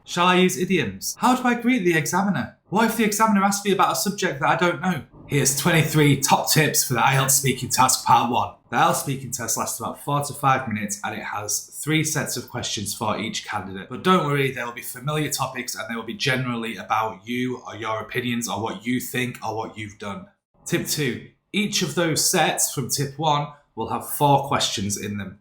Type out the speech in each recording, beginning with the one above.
Shall I use idioms? How do I greet the examiner? What if the examiner asks me about a subject that I don't know? Here's 23 top tips for the IELTS speaking task part 1. The IELTS speaking test lasts about 4 to 5 minutes and it has 3 sets of questions for each candidate. But don't worry, there will be familiar topics and they will be generally about you or your opinions or what you think or what you've done. Tip 2. Each of those sets from tip 1 will have 4 questions in them.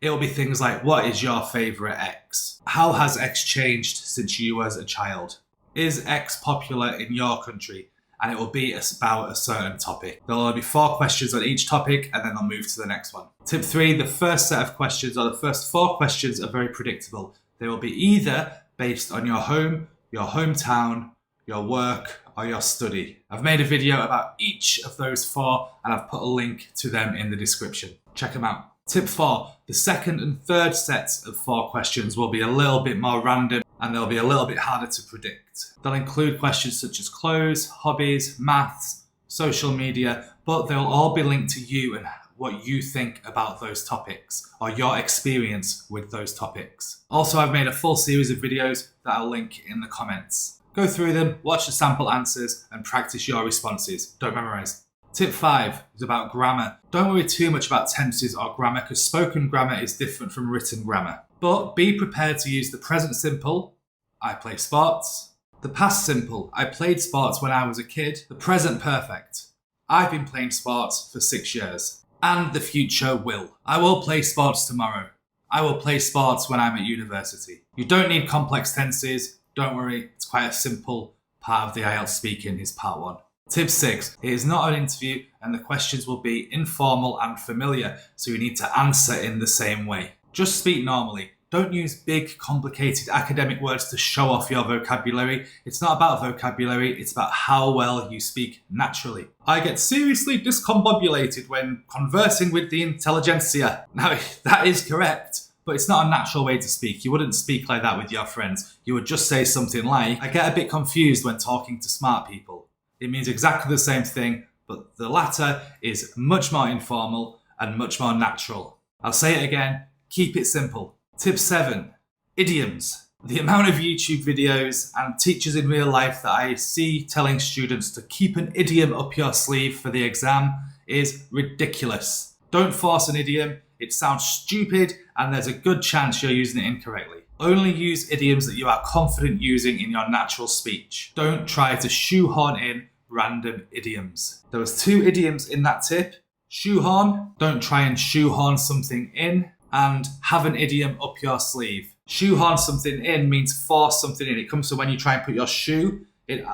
It will be things like, what is your favourite X? How has X changed since you was a child? Is X popular in your country? And it will be about a certain topic. There will be 4 questions on each topic and then they'll move to the next one. Tip 3, the first set of questions or the first 4 questions are very predictable. They will be either based on your home, your hometown, your work, or your study. I've made a video about each of those 4 and I've put a link to them in the description. Check them out. Tip 4, the second and third sets of 4 questions will be a little bit more random and they'll be a little bit harder to predict. They'll include questions such as clothes, hobbies, maths, social media, but they'll all be linked to you and what you think about those topics or your experience with those topics. Also, I've made a full series of videos that I'll link in the comments. Go through them, watch the sample answers and practice your responses. Don't memorise. Tip 5 is about grammar. Don't worry too much about tenses or grammar because spoken grammar is different from written grammar. But be prepared to use the present simple, I play sports, the past simple, I played sports when I was a kid, the present perfect, I've been playing sports for 6 years, and the future will. I will play sports tomorrow. I will play sports when I'm at university. You don't need complex tenses. Don't worry, it's quite a simple part of the IELTS speaking is part 1. Tip 6, it is not an interview and the questions will be informal and familiar, so you need to answer in the same way. Just speak normally. Don't use big, complicated academic words to show off your vocabulary. It's not about vocabulary, it's about how well you speak naturally. I get seriously discombobulated when conversing with the intelligentsia. Now, that is correct. But it's not a natural way to speak. You wouldn't speak like that with your friends. You would just say something like, I get a bit confused when talking to smart people. It means exactly the same thing, but the latter is much more informal and much more natural. I'll say it again, keep it simple. Tip 7, idioms. The amount of YouTube videos and teachers in real life that I see telling students to keep an idiom up your sleeve for the exam is ridiculous. Don't force an idiom. It sounds stupid and there's a good chance you're using it incorrectly. Only use idioms that you are confident using in your natural speech. Don't try to shoehorn in random idioms. There was 2 idioms in that tip. Shoehorn, don't try and shoehorn something in, and have an idiom up your sleeve. Shoehorn something in means force something in. It comes to when you try and put your shoe in.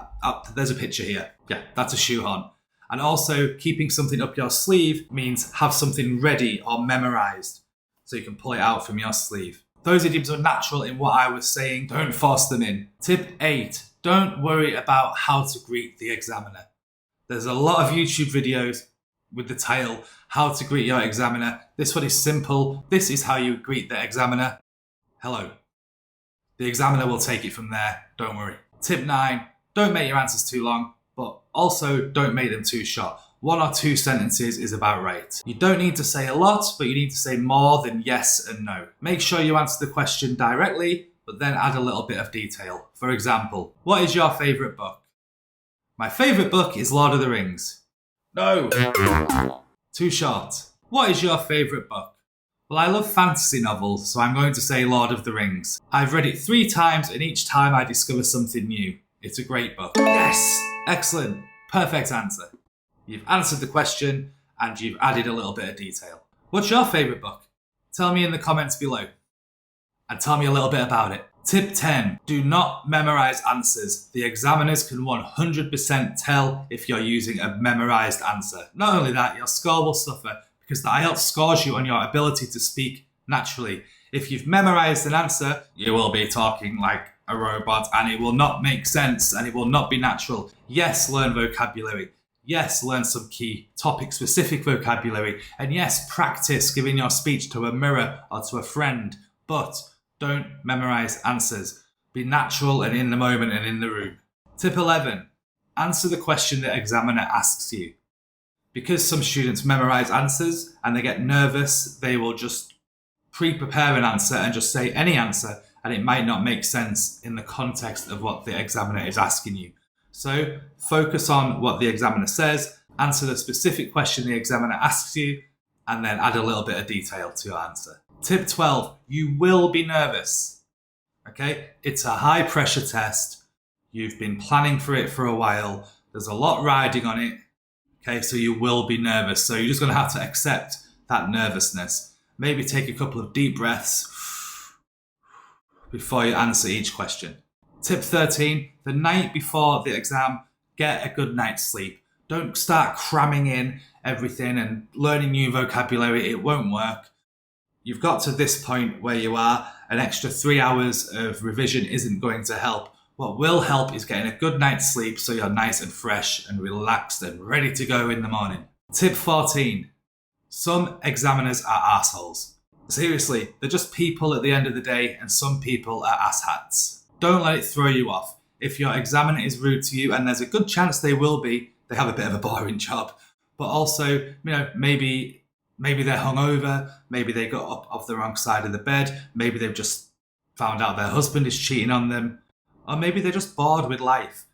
There's a picture here. Yeah, that's a shoehorn. And also, keeping something up your sleeve means have something ready or memorized so you can pull it out from your sleeve. Those idioms are natural in what I was saying. Don't force them in. Tip 8, don't worry about how to greet the examiner. There's a lot of YouTube videos with the title, How to Greet Your Examiner. This one is simple. This is how you greet the examiner. Hello. The examiner will take it from there. Don't worry. Tip 9, don't make your answers too long. But also don't make them too short. 1 or 2 sentences is about right. You don't need to say a lot, but you need to say more than yes and no. Make sure you answer the question directly, but then add a little bit of detail. For example, what is your favourite book? My favourite book is Lord of the Rings. No. Too short. What is your favourite book? Well, I love fantasy novels, so I'm going to say Lord of the Rings. I've read it 3 times and each time I discover something new. It's a great book. Yes! Excellent. Perfect answer. You've answered the question and you've added a little bit of detail. What's your favourite book? Tell me in the comments below. And tell me a little bit about it. Tip 10. Do not memorise answers. The examiners can 100% tell if you're using a memorised answer. Not only that, your score will suffer because the IELTS scores you on your ability to speak naturally. If you've memorised an answer, you will be talking like a robot and it will not make sense and it will not be natural. Yes, learn vocabulary. Yes, learn some key topic-specific vocabulary. And yes, practice giving your speech to a mirror or to a friend. But don't memorise answers. Be natural and in the moment and in the room. Tip 11. Answer the question the examiner asks you. Because some students memorise answers and they get nervous, they will just pre-prepare an answer and just say any answer. and it might not make sense in the context of what the examiner is asking you. So focus on what the examiner says, answer the specific question the examiner asks you, and then add a little bit of detail to your answer. Tip 12, you will be nervous. Okay, it's a high pressure test. You've been planning for it for a while. There's a lot riding on it. Okay, so you will be nervous. So you're just going to have to accept that nervousness. Maybe take a couple of deep breaths before you answer each question. Tip 13, the night before the exam, get a good night's sleep. Don't start cramming in everything and learning new vocabulary. It won't work. You've got to this point where you are. An extra 3 hours of revision isn't going to help. What will help is getting a good night's sleep so you're nice and fresh and relaxed and ready to go in the morning. Tip 14, some examiners are assholes. Seriously, they're just people at the end of the day, and some people are asshats. Don't let it throw you off. If your examiner is rude to you, and there's a good chance they will be, they have a bit of a boring job. But also, maybe they're hungover, maybe they got up off the wrong side of the bed, maybe they've just found out their husband is cheating on them, or maybe they're just bored with life.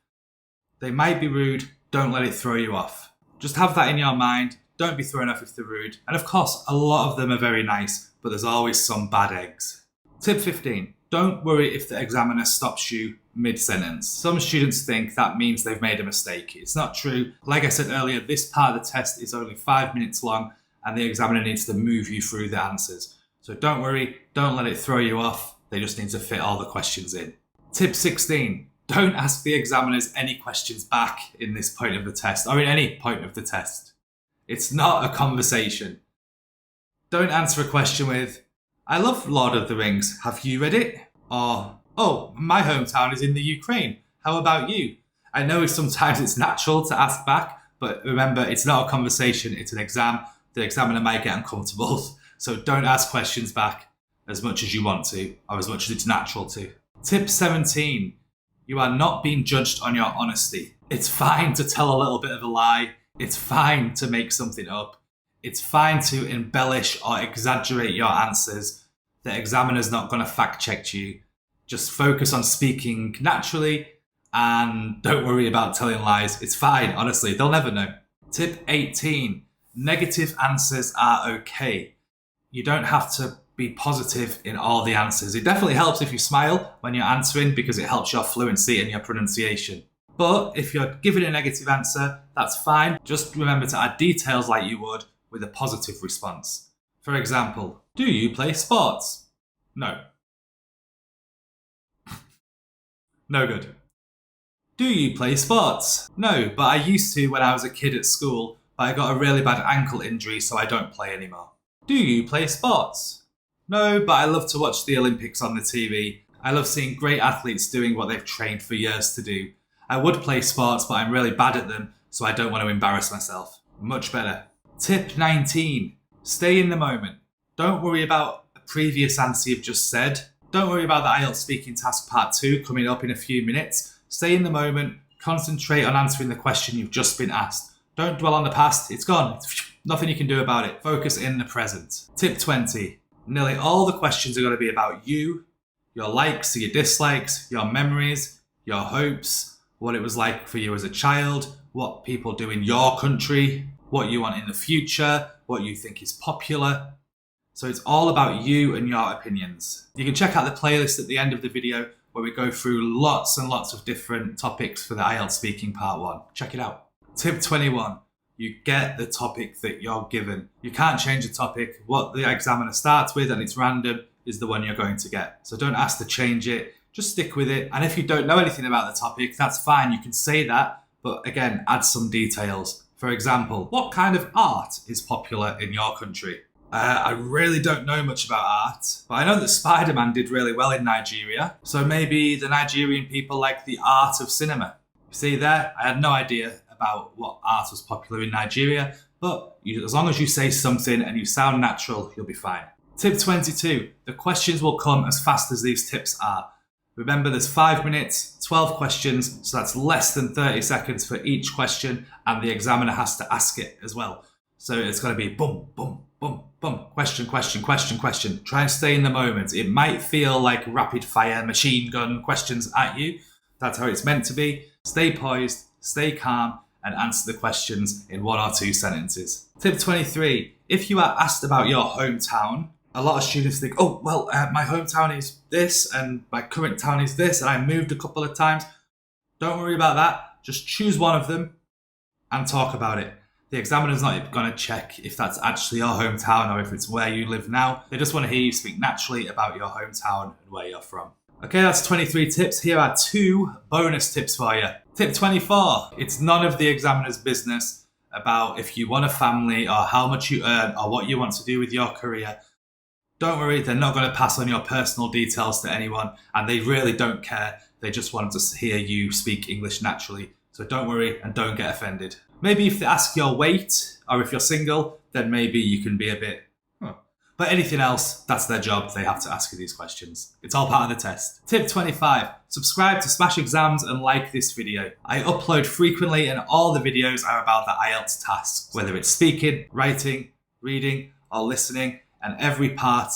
They might be rude, don't let it throw you off. Just have that in your mind, don't be thrown off if they're rude. And of course, a lot of them are very nice, but there's always some bad eggs. Tip 15, don't worry if the examiner stops you mid-sentence. Some students think that means they've made a mistake. It's not true. Like I said earlier, this part of the test is only 5 minutes long, and the examiner needs to move you through the answers. So don't worry, don't let it throw you off. They just need to fit all the questions in. Tip 16, don't ask the examiners any questions back in this point of the test, or in any point of the test. It's not a conversation. Don't answer a question with, I love Lord of the Rings, have you read it? Or, oh, my hometown is in the Ukraine, how about you? I know sometimes it's natural to ask back, but remember, it's not a conversation, it's an exam. The examiner might get uncomfortable, so don't ask questions back as much as you want to, or as much as it's natural to. Tip 17, you are not being judged on your honesty. It's fine to tell a little bit of a lie. It's fine to make something up. It's fine to embellish or exaggerate your answers. The examiner's not going to fact check you. Just focus on speaking naturally and don't worry about telling lies. It's fine, honestly, they'll never know. Tip 18, negative answers are okay. You don't have to be positive in all the answers. It definitely helps if you smile when you're answering because it helps your fluency and your pronunciation. But if you're giving a negative answer, that's fine. Just remember to add details like you would with a positive response. For example, do you play sports? No. No good. Do you play sports? No, but I used to when I was a kid at school, but I got a really bad ankle injury so I don't play anymore. Do you play sports? No, but I love to watch the Olympics on the TV. I love seeing great athletes doing what they've trained for years to do. I would play sports, but I'm really bad at them, so I don't want to embarrass myself. Much better. Tip 19. Stay in the moment. Don't worry about a previous answer you've just said. Don't worry about the IELTS speaking task part 2 coming up in a few minutes. Stay in the moment. Concentrate on answering the question you've just been asked. Don't dwell on the past. It's gone. Nothing you can do about it. Focus in the present. Tip 20. Nearly all the questions are going to be about you, your likes, your dislikes, your memories, your hopes, what it was like for you as a child, what people do in your country, what you want in the future, what you think is popular. So it's all about you and your opinions. You can check out the playlist at the end of the video where we go through lots and lots of different topics for the IELTS speaking part 1. Check it out. Tip 21. You get the topic that you're given. You can't change the topic. What the examiner starts with, and it's random, is the one you're going to get. So don't ask to change it. Just stick with it. And if you don't know anything about the topic, that's fine. You can say that, but again, add some details. For example, what kind of art is popular in your country? I really don't know much about art, but I know that Spider-Man did really well in Nigeria. So maybe the Nigerian people like the art of cinema. See there? I had no idea about what art was popular in Nigeria, but as long as you say something and you sound natural, you'll be fine. Tip 22, the questions will come as fast as these tips are. Remember, there's 5 minutes, 12 questions, so that's less than 30 seconds for each question, and the examiner has to ask it as well. So it's got to be boom, boom, boom, boom. Question, question, question, question. Try and stay in the moment. It might feel like rapid fire machine gun questions at you. That's how it's meant to be. Stay poised, stay calm, and answer the questions in 1 or 2 sentences. Tip 23. If you are asked about your hometown, a lot of students think, oh, well, my hometown is this and my current town is this and I moved a couple of times. Don't worry about that. Just choose one of them and talk about it. The examiner's not going to check if that's actually your hometown or if it's where you live now. They just want to hear you speak naturally about your hometown and where you're from. Okay, that's 23 tips. Here are 2 bonus tips for you. Tip 24. It's none of the examiner's business about if you want a family or how much you earn or what you want to do with your career. Don't worry, they're not going to pass on your personal details to anyone, and they really don't care. They just want to hear you speak English naturally. So don't worry and don't get offended. Maybe if they ask your weight or if you're single, then maybe you can be a bit, But anything else, that's their job. They have to ask you these questions. It's all part of the test. Tip 25. Subscribe to Smash Exams and like this video. I upload frequently and all the videos are about the IELTS tasks, whether it's speaking, writing, reading, or listening, and every part.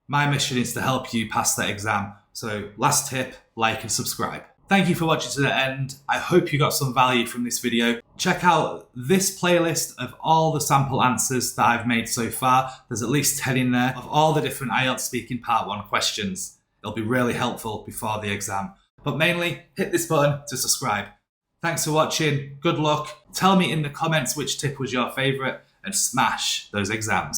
My mission is to help you pass that exam. So last tip, like and subscribe. Thank you for watching to the end. I hope you got some value from this video. Check out this playlist of all the sample answers that I've made so far. There's at least 10 in there of all the different IELTS Speaking Part 1 questions. It'll be really helpful before the exam. But mainly, hit this button to subscribe. Thanks for watching. Good luck. Tell me in the comments which tip was your favourite and smash those exams.